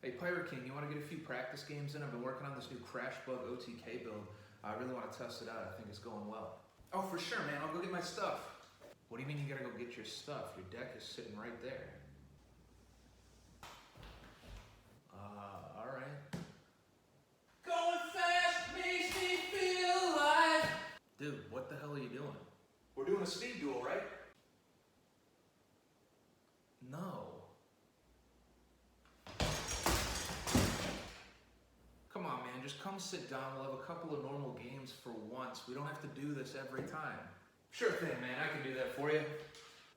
Hey Pirate King, you want to get a few practice games in? I've been working on this new Crash Bug OTK build. I really want to test it out. I think it's going well. Oh, for sure, man. I'll go get my stuff. What do you mean you gotta go get your stuff? Your deck is sitting right there. Alright. Going fast makes me feel alive. Dude, what the hell are you doing? We're doing a speed duel, right? No. Come on, man, just come sit down. We'll have a couple of normal games for once. We don't have to do this every time. Sure thing, man. I can do that for you.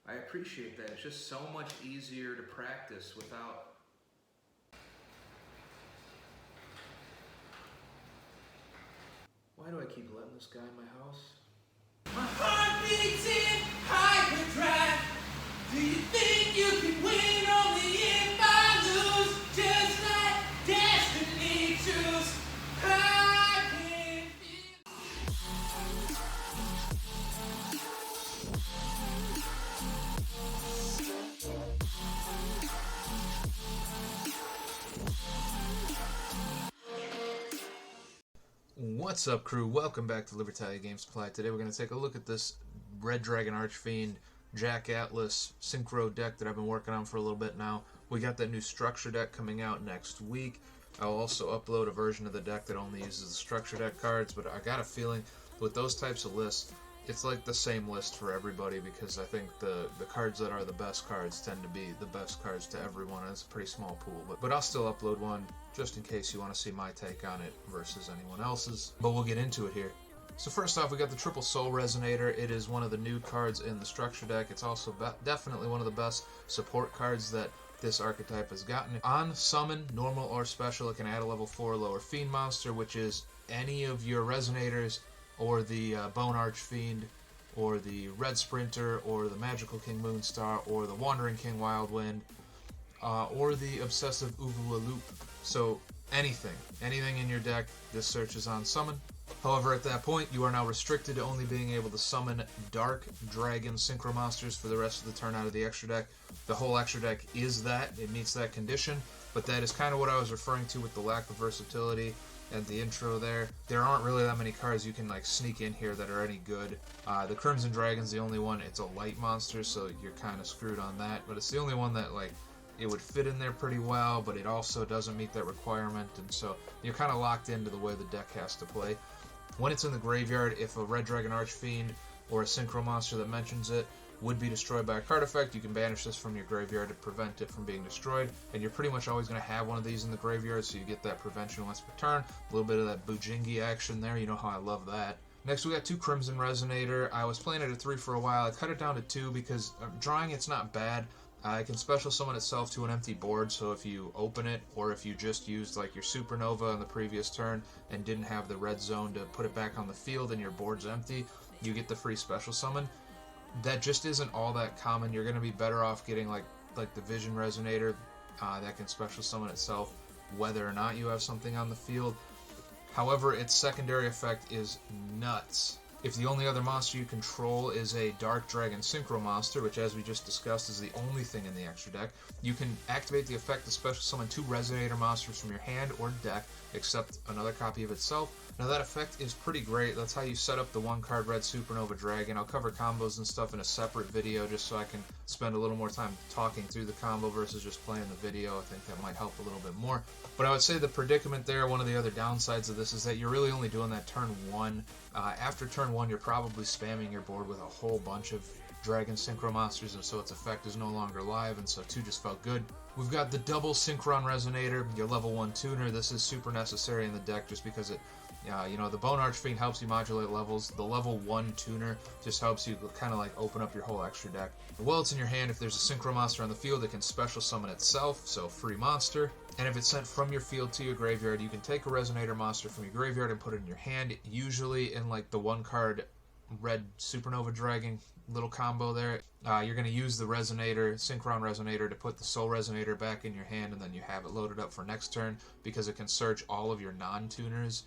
I appreciate that. It's just so much easier to practice without... Why do I keep letting this guy in my house? My heart beats in hyperdrive. Do you think you can win only if I lose? Just like destiny choose. I can feel. What's up, crew? Welcome back to Libertalia Game Supply. Today we're going to take a look at this Red Dragon Archfiend Jack Atlas Synchro deck that I've been working on for a little bit now. We got that new structure deck coming out next week. I'll also upload a version of the deck that only uses the structure deck cards, but I got a feeling with those types of lists, it's like the same list for everybody because I think the cards that are the best cards tend to be the best cards to everyone. It's a pretty small pool, but I'll still upload one just in case you want to see my take on it versus anyone else's. But we'll get into it here. So first off, we got the Triple Soul Resonator. It is one of the new cards in the structure deck. It's also definitely one of the best support cards that this archetype has gotten. On summon, normal or special, it can add a level 4 lower Fiend monster, which is any of your Resonators, or the Bone Archfiend, or the Red Sprinter, or the Magical King Moonstar, or the Wandering King Wildwind, or the Obsessive Uvula Loop. So anything in your deck, this searches on summon. However, at that point, you are now restricted to only being able to summon Dark Dragon Synchro Monsters for the rest of the turn out of the extra deck. The whole extra deck is that, it meets that condition, but that is kind of what I was referring to with the lack of versatility and the intro there. There aren't really that many cards you can like sneak in here that are any good. The Crimson Dragon's the only one. It's a light monster, so you're kind of screwed on that, but it's the only one that like it would fit in there pretty well, but it also doesn't meet that requirement, and so you're kind of locked into the way the deck has to play. When it's in the graveyard, if a Red Dragon Archfiend or a Synchro monster that mentions it would be destroyed by a card effect, you can banish this from your graveyard to prevent it from being destroyed, and you're pretty much always going to have one of these in the graveyard, so you get that prevention once per turn. A little bit of that Bujingi action there, you know how I love that. Next, we got 2 Crimson Resonator. I was playing it at 3 for a while. I cut it down to 2 because drawing it's not bad. It can special summon itself to an empty board, so if you open it, or if you just used like your Supernova on the previous turn and didn't have the red zone to put it back on the field and your board's empty, you get the free special summon. That just isn't all that common. You're going to be better off getting like the Vision Resonator that can special summon itself whether or not you have something on the field. However, its secondary effect is nuts. If the only other monster you control is a Dark Dragon Synchro monster, which as we just discussed is the only thing in the extra deck, you can activate the effect to special summon 2 Resonator monsters from your hand or deck, except another copy of itself. Now that effect is pretty great. That's how you set up the 1-card Red Supernova Dragon. I'll cover combos and stuff in a separate video just so I can spend a little more time talking through the combo versus just playing the video. I think that might help a little bit more. But I would say the predicament there, one of the other downsides of this, is that you're really only doing that turn 1. After turn 1, you're probably spamming your board with a whole bunch of Dragon Synchro Monsters, and so its effect is no longer live, and so 2 just felt good. We've got the double Synchron Resonator, your level 1 tuner. This is super necessary in the deck just because it, the Bone Archfiend helps you modulate levels. The level 1 tuner just helps you kind of like open up your whole extra deck. While it's in your hand, if there's a Synchro monster on the field, it can special summon itself, so free monster. And if it's sent from your field to your graveyard, you can take a Resonator monster from your graveyard and put it in your hand, usually in like the 1-card Red Supernova Dragon little combo there. You're going to use the Resonator, Synchron Resonator, to put the Soul Resonator back in your hand, and then you have it loaded up for next turn because it can search all of your non-tuners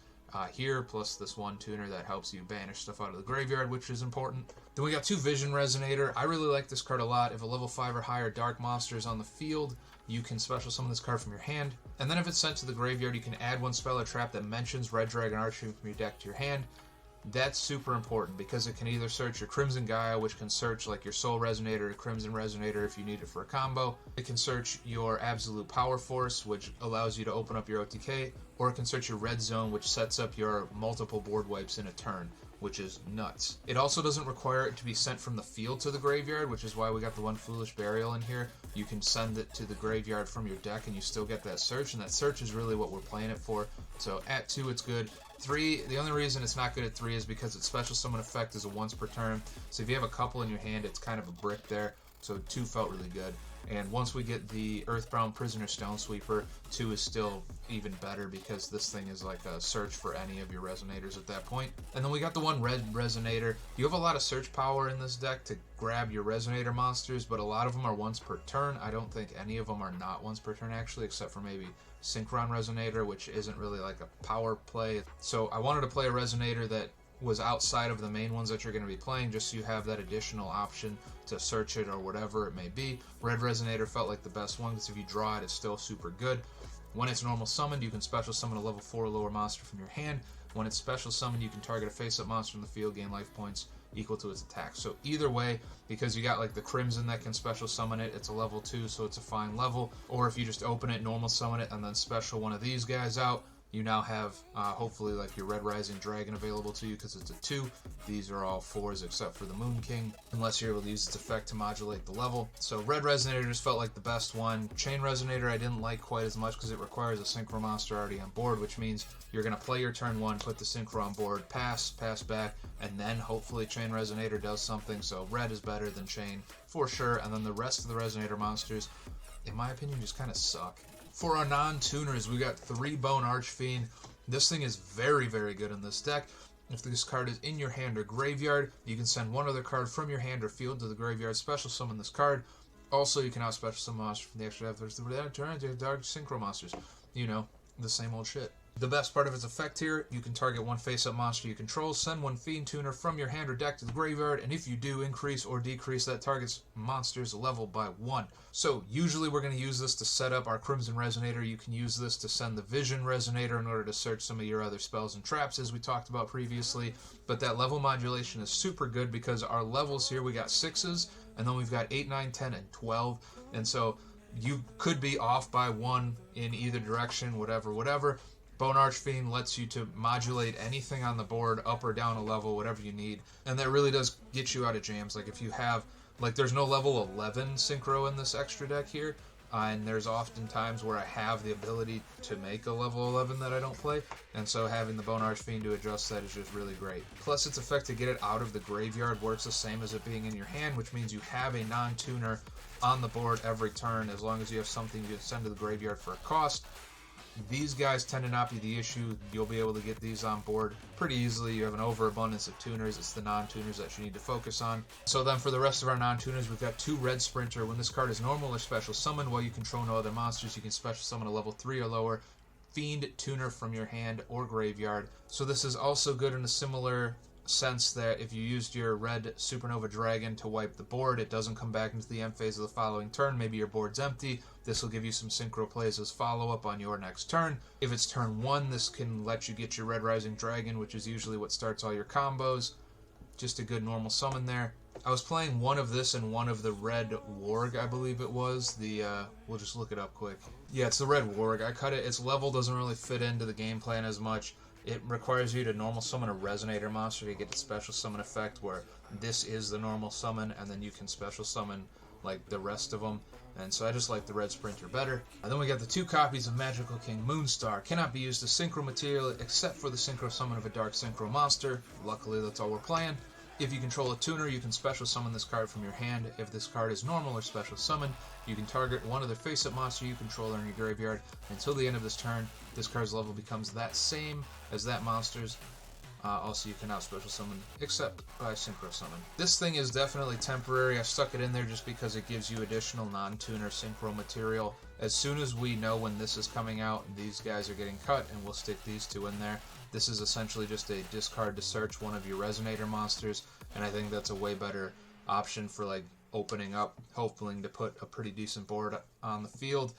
here, plus this one tuner that helps you banish stuff out of the graveyard, which is important. Then we got 2 Vision Resonator. I really like this card a lot. If a level 5 or higher dark monster is on the field, you can special summon this card from your hand. And then if it's sent to the graveyard, you can add 1 spell or trap that mentions Red Dragon Archfiend from your deck to your hand. That's super important because it can either search your Crimson Gaia, which can search like your Soul Resonator or Crimson Resonator if you need it for a combo. It can search your Absolute Power Force, which allows you to open up your OTK, or it can search your Red Zone, which sets up your multiple board wipes in a turn, which is nuts. It also doesn't require it to be sent from the field to the graveyard, which is why we got the 1 Foolish Burial in here. You can send it to the graveyard from your deck and you still get that search, and that search is really what we're playing it for. So at 2 it's good. 3, the only reason it's not good at 3 is because its special summon effect is a once per turn. So if you have a couple in your hand, it's kind of a brick there. So 2 felt really good. And once we get the Earthbound Prisoner Stone Sweeper, 2 is still even better because this thing is like a search for any of your Resonators at that point. And then we got the 1 Red Resonator. You have a lot of search power in this deck to grab your Resonator monsters, but a lot of them are once per turn. I don't think any of them are not once per turn actually, except for maybe Synchron Resonator, which isn't really like a power play. So I wanted to play a Resonator that was outside of the main ones that you're going to be playing, just so you have that additional option to search it or whatever it may be. Red Resonator felt like the best one because if you draw it, it's still super good. When it's normal summoned, you can special summon a level 4 or lower monster from your hand. When it's special summoned, you can target a face-up monster in the field, gain life points equal to its attack. So either way, because you got like the Crimson that can special summon it, it's a level 2, so it's a fine level. Or if you just open it, normal summon it, and then special one of these guys out, you now have hopefully like your Red Rising Dragon available to you because it's a 2. These are all 4s except for the Moon King, unless you're able to use its effect to modulate the level. So Red Resonator just felt like the best one. Chain Resonator I didn't like quite as much because it requires a Synchro monster already on board, which means you're going to play your turn 1, put the Synchro on board, pass back, and then hopefully Chain Resonator does something. So Red is better than Chain for sure, and then the rest of the Resonator monsters, in my opinion, just kind of suck. For our non-tuners, we got 3 Bone Archfiend. This thing is very, very good in this deck. If this card is in your hand or graveyard, you can send 1 other card from your hand or field to the graveyard, special summon this card. Also, you can out special summon monsters from the extra turn to dark synchro monsters. You know, the same old shit. The best part of its effect here, you can target 1 face-up monster you control, send 1 Fiend Tuner from your hand or deck to the graveyard, and if you do, increase or decrease that target's monster's level by 1. So usually we're going to use this to set up our Crimson Resonator. You can use this to send the Vision Resonator in order to search some of your other spells and traps as we talked about previously. But that level modulation is super good because our levels here, we got 6s, and then we've got 8, 9, 10, and 12. And so you could be off by 1 in either direction, whatever. Bone Archfiend lets you to modulate anything on the board, up or down a level, whatever you need. And that really does get you out of jams. Like if you have, like there's no level 11 synchro in this extra deck here. And there's often times where I have the ability to make a level 11 that I don't play. And so having the Bone Archfiend to adjust that is just really great. Plus its effect to get it out of the graveyard works the same as it being in your hand, which means you have a non-tuner on the board every turn as long as you have something you can send to the graveyard for a cost. These guys tend to not be the issue. You'll be able to get these on board pretty easily. You have an overabundance of tuners. It's the non-tuners that you need to focus on. So then for the rest of our non-tuners, we've got 2 Red Sprinter. When this card is normal or special summoned while you control no other monsters, you can special summon a level 3 or lower Fiend Tuner from your hand or graveyard. So this is also good in a similar sense that if you used your red Supernova Dragon to wipe the board, it doesn't come back into the end phase of the following turn. Maybe your board's empty. This will give you some synchro plays as follow-up on your next turn. If it's turn 1, this can let you get your Red Rising Dragon, which is usually what starts all your combos. Just a good normal summon there. I was playing 1 of this and 1 of the Red Warg, I believe it was. We'll just look it up quick. Yeah, it's the Red Warg. I cut it. Its level doesn't really fit into the game plan as much. It requires you to normal summon a Resonator monster to get the special summon effect, where this is the normal summon, and then you can special summon like the rest of them. And so I just like the Red Sprinter better. And then we got the 2 copies of Magical King Moonstar. Cannot be used as synchro material except for the synchro summon of a dark synchro monster. Luckily, that's all we're playing. If you control a tuner, you can special summon this card from your hand. If this card is normal or special summoned, you can target 1 other face-up monster you control in your graveyard until the end of this turn. This card's level becomes that same as that monster's. Also, you can now special summon, except by synchro summon. This thing is definitely temporary. I stuck it in there just because it gives you additional non-tuner synchro material As soon as we know when this is coming out, these guys are getting cut, and we'll stick these two in there. This is essentially just a discard to search one of your resonator monsters, and I think that's a way better option for like opening up, hoping to put a pretty decent board on the field.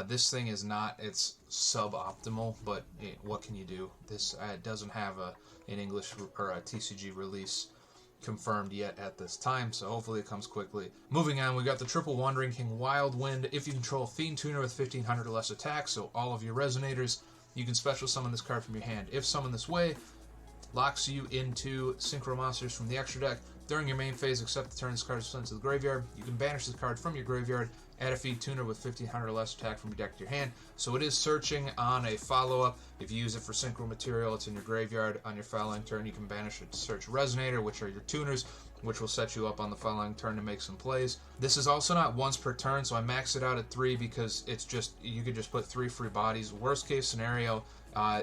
This thing is not, it's suboptimal, but what can you do? This doesn't have an English or a TCG release confirmed yet at this time, so hopefully it comes quickly. Moving on, we got the triple Wandering King Wild Wind. If you control Fiend Tuner with 1500 or less attack, so all of your resonators, you can special summon this card from your hand. If summoned this way, locks you into synchro monsters from the extra deck. During your main phase, except the turn this card is sent to the graveyard, you can banish this card from your graveyard, add a Fiend Tuner with 1500 or less attack from your deck to your hand. So it is searching on a follow-up. If you use it for synchro material, it's in your graveyard. On your following turn, you can banish it to search Resonator, which are your tuners, which will set you up on the following turn to make some plays. This is also not once per turn, so I maxed it out at 3 because it's just, you could just put 3 free bodies. Worst case scenario,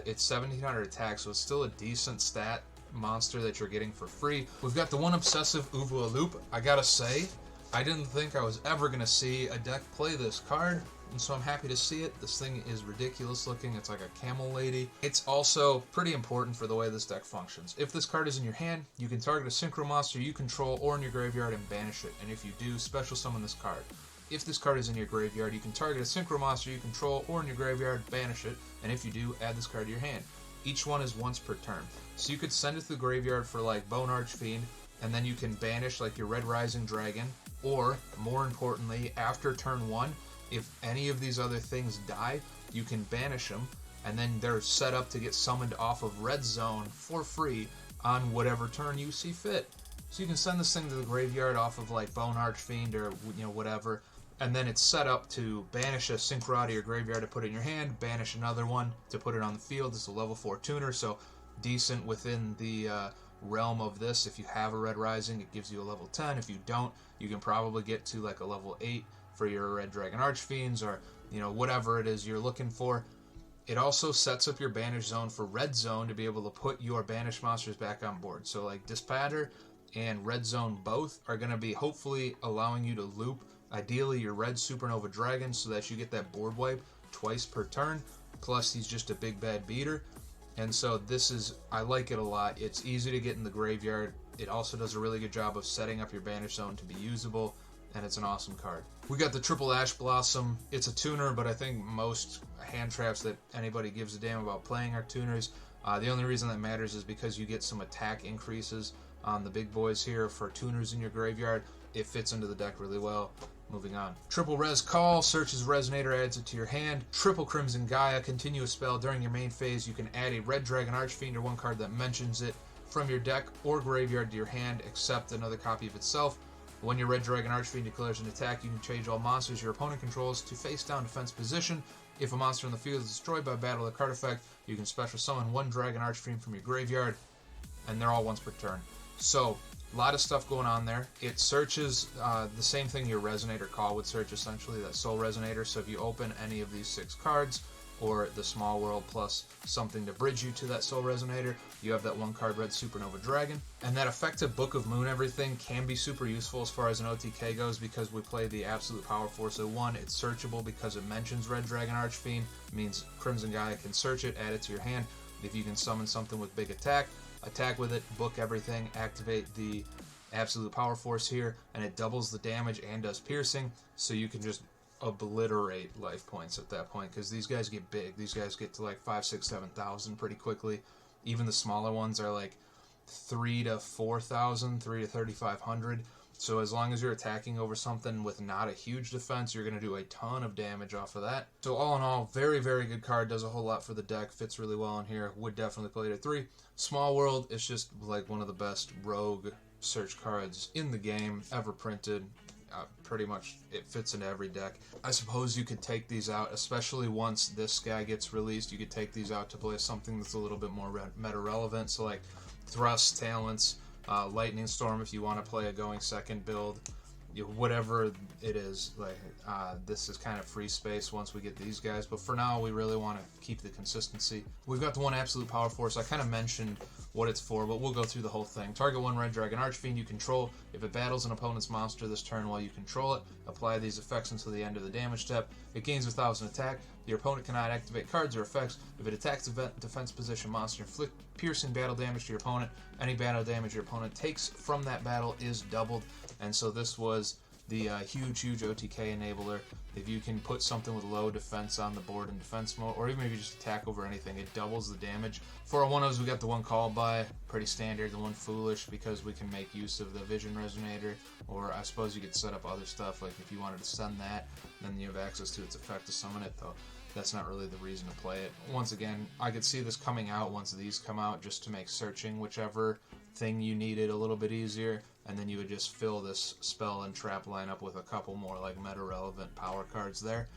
it's 1700 attack, so it's still a decent stat monster that you're getting for free. We've got the one obsessive Uvula Loop. I gotta say, I didn't think I was ever gonna see a deck play this card, and so I'm happy to see it. This thing is ridiculous looking. It's like a camel lady. It's also pretty important for the way this deck functions. If this card is in your hand, you can target a synchro monster you control or in your graveyard and banish it, and if you do, special summon this card. If this card is in your graveyard, you can target a synchro monster you control or in your graveyard, banish it, and if you do, add this card to your hand. Each one is once per turn. So you could send it to the graveyard for like Bone Archfiend, and then you can banish like your Red Rising Dragon, or more importantly, after turn 1, if any of these other things die, you can banish them, and then they're set up to get summoned off of Red Zone for free on whatever turn you see fit. So you can send this thing to the graveyard off of like Bone Archfiend or whatever, and then it's set up to banish a synchro out of your graveyard to put it in your hand, banish another one to put it on the field. It's a level 4 tuner, so decent within the realm of this. If you have a Red Rising, it gives you a level 10. If you don't, you can probably get to like a level 8 for your Red Dragon Archfiends, or whatever it is you're looking for. It also sets up your banish zone for Red Zone to be able to put your banished monsters back on board. So like Dispatter and Red Zone both are going to be hopefully allowing you to loop ideally your Red Supernova Dragon so that you get that board wipe twice per turn. Plus he's just a big bad beater. And so I like it a lot. It's easy to get in the graveyard. It also does a really good job of setting up your banish zone to be usable, and it's an awesome card. We got the triple Ash Blossom. It's a tuner, but I think most hand traps that anybody gives a damn about playing are tuners. The only reason that matters is because you get some attack increases on the big boys here for tuners in your graveyard. It fits into the deck really well. Moving on. Triple Res Call, searches Resonator, adds it to your hand. Triple Crimson Gaia, continue a spell during your main phase. You can add a Red Dragon Archfiend or one card that mentions it from your deck or graveyard to your hand, except another copy of itself. When your Red Dragon Archfiend declares an attack, you can change all monsters your opponent controls to face down defense position. If a monster in the field is destroyed by battle or card effect, you can special summon one Dragon Archfiend from your graveyard, and they're all once per turn. So, a lot of stuff going on there. It searches the same thing your Resonator Call would search, essentially, that Soul Resonator. So if you open any of these 6 cards, or the Small World plus something to bridge you to that Soul Resonator, you have that 1 card Red Supernova Dragon. And that effective Book of Moon everything can be super useful as far as an OTK goes, because we play the Absolute Power Force. So 1, it's searchable because it mentions Red Dragon Archfiend, means Crimson Gaia can search it, add it to your hand. If you can summon something with big attack with it, book everything, activate the Absolute Power Force here, and it doubles the damage and does piercing, so you can just obliterate life points at that point, because these guys get big. These guys get to like 5, 6, 7,000 pretty quickly. Even the smaller ones are like 3 to 4,000, 3 to 3,500. So as long as you're attacking over something with not a huge defense, you're going to do a ton of damage off of that. So all in all, very, very good card. Does a whole lot for the deck. Fits really well in here. Would definitely play it at 3. Small World is just like one of the best rogue search cards in the game ever printed. Pretty much it fits into every deck. I suppose you could take these out, especially once this guy gets released. You could take these out to play something that's a little bit more meta relevant. So like Thrust, Talents, Lightning Storm if you want to play a going second build, whatever it is. Like this is kind of free space once we get these guys, but for now we really want to keep the consistency. We've got the one absolute power force. I kind of mentioned what it's for, but we'll go through the whole thing. Target one red dragon archfiend you control. If it battles an opponent's monster this turn while you control it, apply these effects until the end of the damage step. It gains 1,000 attack. Your opponent cannot activate cards or effects. If it attacks a defense position monster, inflict piercing battle damage to your opponent. Any battle damage your opponent takes from that battle is doubled. And so this was the huge OTK enabler. If you can put something with low defense on the board in defense mode, or even if you just attack over anything, it doubles the damage. For our 1-0s, we got the one called by, pretty standard, the one foolish, because we can make use of the vision resonator, or I suppose you could set up other stuff, like if you wanted to send that, then you have access to its effect to summon it, though that's not really the reason to play it. Once again, I could see this coming out once these come out, just to make searching whichever thing you needed a little bit easier, and then you would just fill this spell and trap lineup with a couple more like meta relevant power cards there.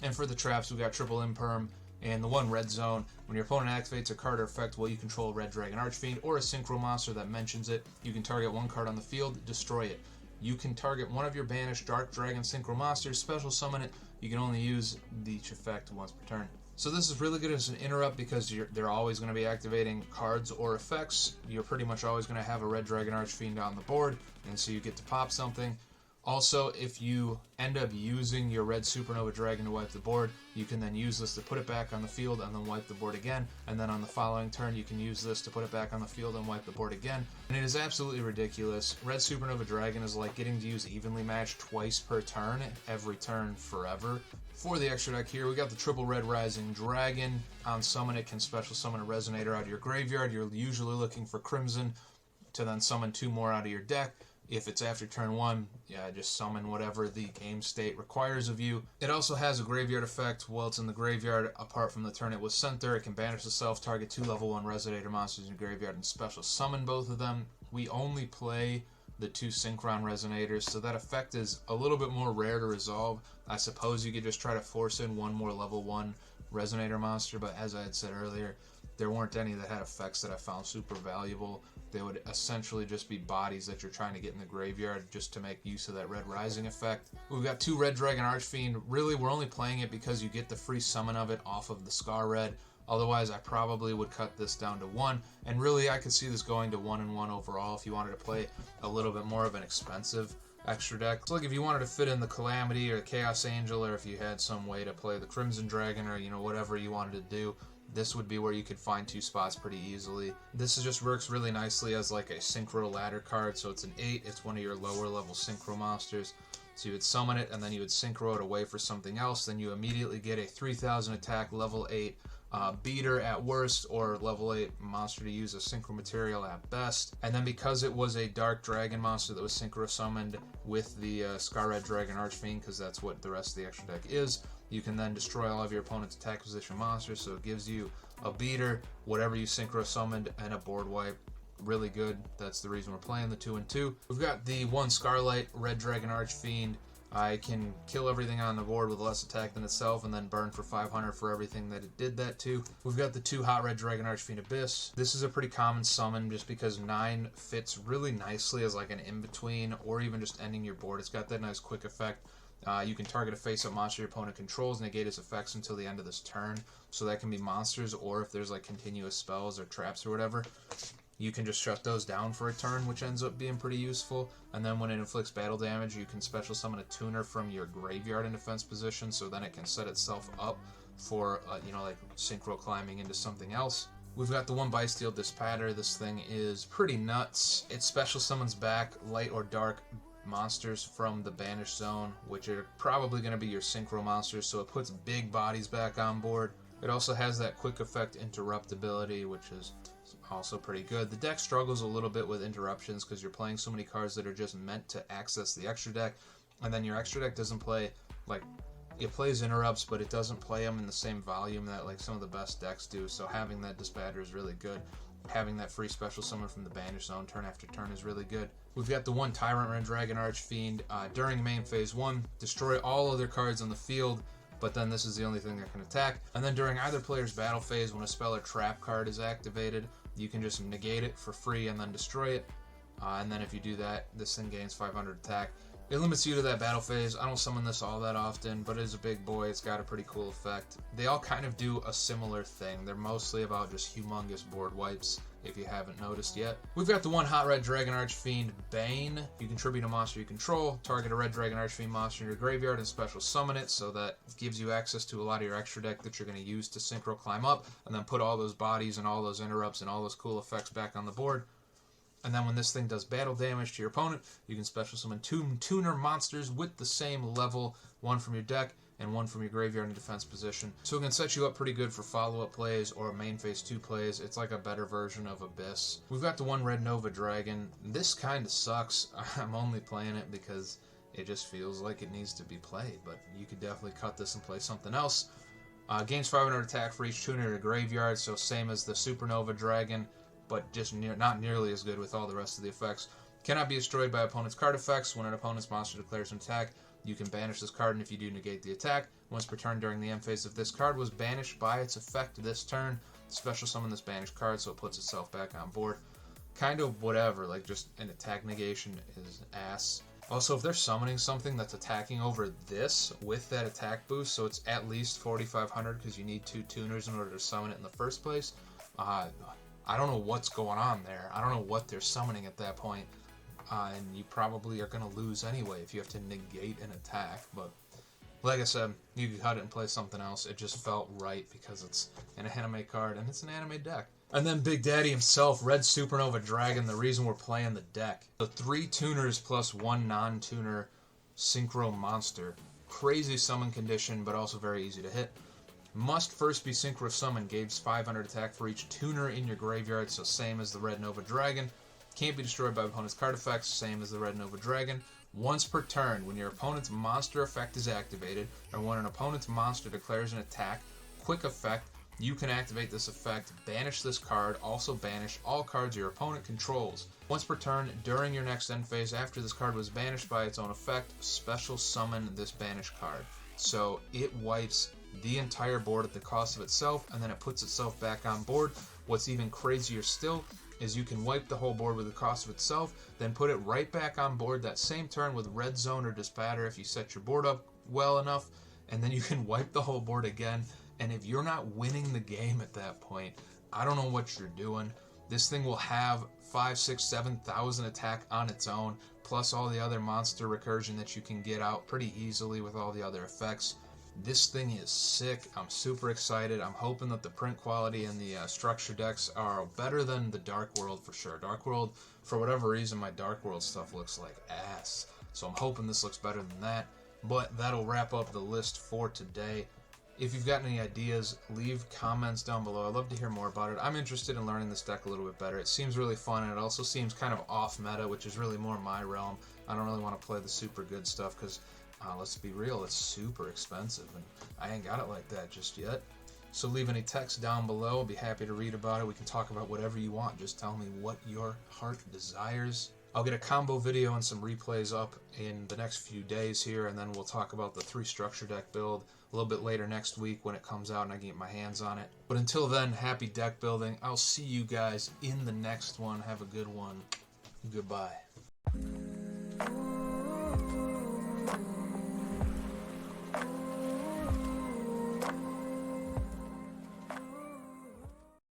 And for the traps, we got triple imperm and the one red zone. When your opponent activates a card or effect while you control a red dragon archfiend or a synchro monster that mentions it, you can target one card on the field, destroy it. You can target one of your banished dark dragon synchro monsters, special summon it. You can only use each effect once per turn. So this is really good as an interrupt because they're always going to be activating cards or effects. You're pretty much always going to have a red dragon archfiend on the board, and so you get to pop something. Also, if you end up using your red supernova dragon to wipe the board, you can then use this to put it back on the field and then wipe the board again, and then on the following turn you can use this to put it back on the field and wipe the board again. And it is absolutely ridiculous. Red supernova dragon is like getting to use evenly matched twice per turn, every turn forever. For the extra deck here, we got the triple red rising dragon. On summon, it can special summon a resonator out of your graveyard. You're usually looking for crimson to then summon 2 more out of your deck. If it's after turn 1, just summon whatever the game state requires of you. It also has a graveyard effect. While it's in the graveyard, apart from the turn it was sent there, it can banish itself, target 2 level 1 resonator monsters in your graveyard, and special summon both of them. We only play the 2 synchron resonators, so that effect is a little bit more rare to resolve. I suppose you could just try to force in one more level 1 resonator monster, but as I had said earlier, there weren't any that had effects that I found super valuable. They would essentially just be bodies that you're trying to get in the graveyard just to make use of that red rising effect. We've got 2 red dragon archfiend. Really, we're only playing it because you get the free summon of it off of the Scar Red. Otherwise, I probably would cut this down to 1. And really, I could see this going to 1 and 1 overall if you wanted to play a little bit more of an expensive extra deck. So like if you wanted to fit in the Calamity or the Chaos Angel, or if you had some way to play the Crimson Dragon, or whatever you wanted to do, this would be where you could find 2 spots pretty easily. This just works really nicely as like a synchro ladder card, so it's an 8, it's one of your lower level synchro monsters. So you would summon it and then you would synchro it away for something else, then you immediately get a 3,000 attack level 8 beater at worst, or level 8 monster to use a synchro material at best. And then because it was a dark dragon monster that was synchro summoned with the Scar Red Dragon Archfiend, because that's what the rest of the extra deck is, you can then destroy all of your opponent's attack position monsters, so it gives you a beater, whatever you synchro summoned, and a board wipe. Really good. That's the reason we're playing the 2 and 2. We've got the 1 Scarlight Red Dragon Archfiend. I can kill everything on the board with less attack than itself and then burn for 500 for everything that it did that to. We've got the 2 Hot Red Dragon Archfiend Abyss. This is a pretty common summon just because 9 fits really nicely as like an in-between or even just ending your board. It's got that nice quick effect. You can target a face-up monster your opponent controls, negate its effects until the end of this turn. So that can be monsters, or if there's like continuous spells or traps or whatever, you can just shut those down for a turn, which ends up being pretty useful. And then when it inflicts battle damage, you can special summon a tuner from your graveyard in defense position, so then it can set itself up for, like synchro climbing into something else. We've got the 1 Bysteel Dispatter. This thing is pretty nuts. It special summons back light or dark monsters from the banished zone, which are probably going to be your synchro monsters, so it puts big bodies back on board. It also has that quick effect interruptibility, which is also pretty good. The deck struggles a little bit with interruptions because you're playing so many cards that are just meant to access the extra deck, and then your extra deck doesn't play, like, it plays interrupts, but it doesn't play them in the same volume that like some of the best decks do, so having that Dispatter is really good. Having that free special summon from the banished zone turn after turn is really good. We've got the 1 Tyrant Red Dragon Archfiend. During main phase 1, destroy all other cards on the field, but then this is the only thing that can attack. And then during either player's battle phase, when a spell or trap card is activated, you can just negate it for free and then destroy it. And then if you do that, this thing gains 500 attack. It limits you to that battle phase. I don't summon this all that often, but it is a big boy. It's got a pretty cool effect. They all kind of do a similar thing. They're mostly about just humongous board wipes, if you haven't noticed yet. We've got the one Hot Red Dragon Archfiend, Bane. You contribute a monster you control, target a Red Dragon Archfiend monster in your graveyard, and special summon it, so that gives you access to a lot of your extra deck that you're going to use to synchro climb up, and then put all those bodies and all those interrupts and all those cool effects back on the board. And then when this thing does battle damage to your opponent, you can special summon 2 tuner monsters with the same level, 1 from your deck and 1 from your graveyard in defense position. So it can set you up pretty good for follow-up plays or main phase 2 plays. It's like a better version of Abyss. We've got the one Red Nova Dragon. This kind of sucks. I'm only playing it because it just feels like it needs to be played, but you could definitely cut this and play something else. Gains 500 attack for each tuner in your graveyard, so same as the Supernova Dragon, but just not nearly as good with all the rest of the effects. Cannot be destroyed by opponent's card effects. When an opponent's monster declares an attack, you can banish this card, and if you do, negate the attack. Once per turn during the end phase, if this card was banished by its effect this turn, special summon this banished card so it puts itself back on board. Kind of whatever, like just an attack negation is ass. Also, if they're summoning something that's attacking over this with that attack boost, so it's at least 4,500 because you need 2 tuners in order to summon it in the first place, I don't know what's going on there. I don't know what they're summoning at that point. And you probably are going to lose anyway if you have to negate an attack. But like I said, you can cut it and play something else. It just felt right because it's an anime card and it's an anime deck. And then Big Daddy himself, Red Supernova Dragon, the reason we're playing the deck. So 3 tuners plus 1 non-tuner synchro monster. Crazy summon condition, but also very easy to hit. Must first be synchro summoned, gains 500 attack for each tuner in your graveyard, so same as the Red Nova Dragon. Can't be destroyed by opponent's card effects, same as the Red Nova Dragon. Once per turn, when your opponent's monster effect is activated, or when an opponent's monster declares an attack, quick effect, you can activate this effect, banish this card, also banish all cards your opponent controls. Once per turn, during your next end phase, after this card was banished by its own effect, special summon this banished card. So it wipes the entire board at the cost of itself, and then it puts itself back on board. What's even crazier still is you can wipe the whole board with the cost of itself, then put it right back on board that same turn with Red Zone or Dispatter if you set your board up well enough, and then you can wipe the whole board again. And if you're not winning the game at that point, I don't know what you're doing. This thing will have 5, 6, 7,000 attack on its own, plus all the other monster recursion that you can get out pretty easily with all the other effects. This thing is sick. I'm super excited. I'm hoping that the print quality and the structure decks are better than the Dark World for sure. Dark World, for whatever reason, my Dark World stuff looks like ass. So I'm hoping this looks better than that. But that'll wrap up the list for today. If you've got any ideas, leave comments down below. I'd love to hear more about it. I'm interested in learning this deck a little bit better. It seems really fun, and it also seems kind of off meta, which is really more my realm. I don't really want to play the super good stuff because, let's be real, it's super expensive, and I ain't got it like that just yet. So leave any text down below. I'll be happy to read about it. We can talk about whatever you want. Just tell me what your heart desires. I'll get a combo video and some replays up in the next few days here, and then we'll talk about the 3 structure deck build a little bit later next week when it comes out and I can get my hands on it. But until then, happy deck building. I'll see you guys in the next one. Have a good one. Goodbye.